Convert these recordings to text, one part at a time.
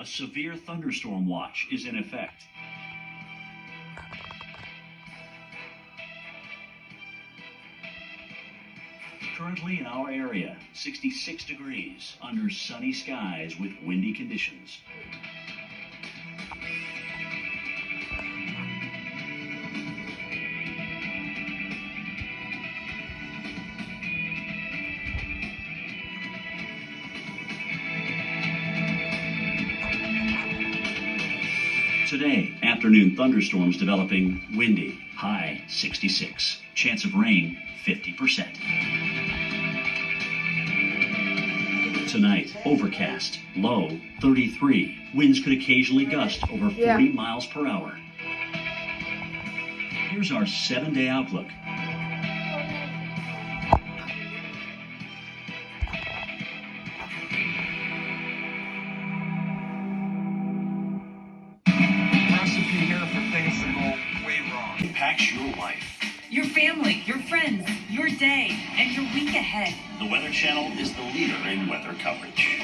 A severe thunderstorm watch is in effect. Currently in our area, 66 degrees under sunny skies with windy conditions. Today, afternoon thunderstorms developing, windy, high 66. Chance of rain, 50%. Tonight, overcast, low 33. Winds could occasionally gust over 40 miles per hour. Here's our 7-day outlook. Recipe here for things that go way wrong. Impacts your life. Your family, your friends, your day, and your week ahead. The Weather Channel is the leader in weather coverage.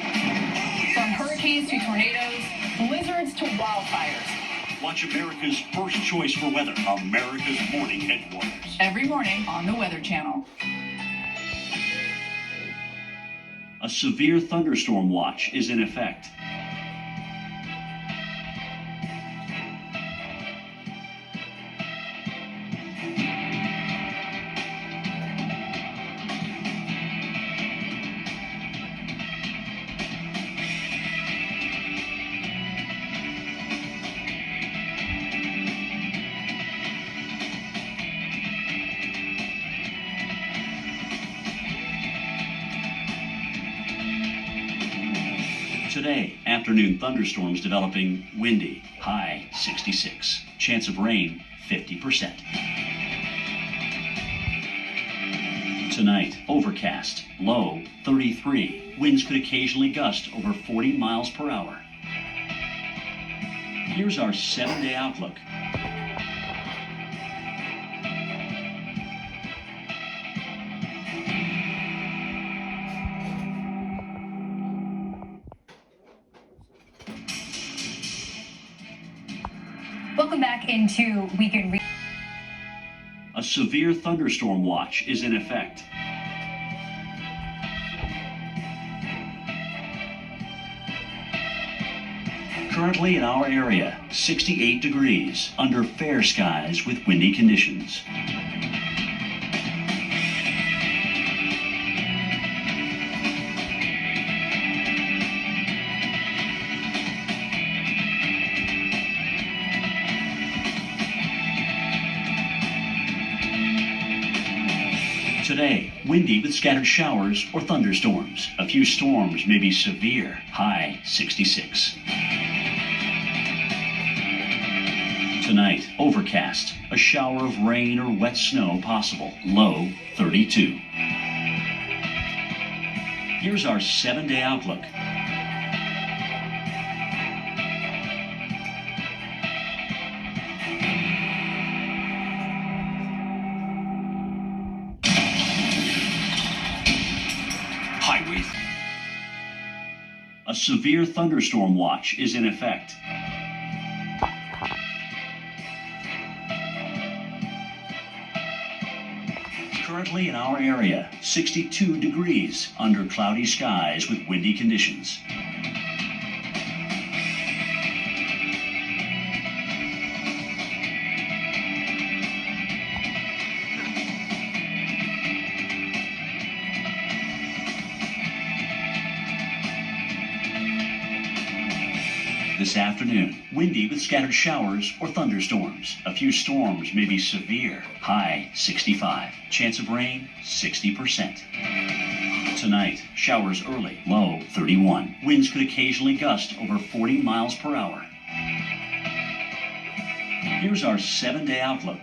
From hurricanes to tornadoes, blizzards to wildfires. Watch America's first choice for weather, America's Morning Headquarters. Every morning on the Weather Channel. A severe thunderstorm watch is in effect. Today, afternoon thunderstorms developing, windy, high 66. Chance of rain, 50%. Tonight, overcast, low 33. Winds could occasionally gust over 40 miles per hour. Here's our 7-day outlook. Welcome back into Weekend. A severe thunderstorm watch is in effect. Currently in our area, 68 degrees under fair skies with windy conditions. Today, windy with scattered showers or thunderstorms. A few storms may be severe, high 66. Tonight, overcast, a shower of rain or wet snow possible, low 32. Here's our 7-day outlook. Highway. A severe thunderstorm watch is in effect. Currently in our area, 62 degrees under cloudy skies with windy conditions. This afternoon, windy with scattered showers or thunderstorms. A few storms may be severe, high 65. Chance of rain, 60%. Tonight, showers early, low 31. Winds could occasionally gust over 40 miles per hour. Here's our 7-day outlook.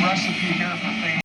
Recipe here for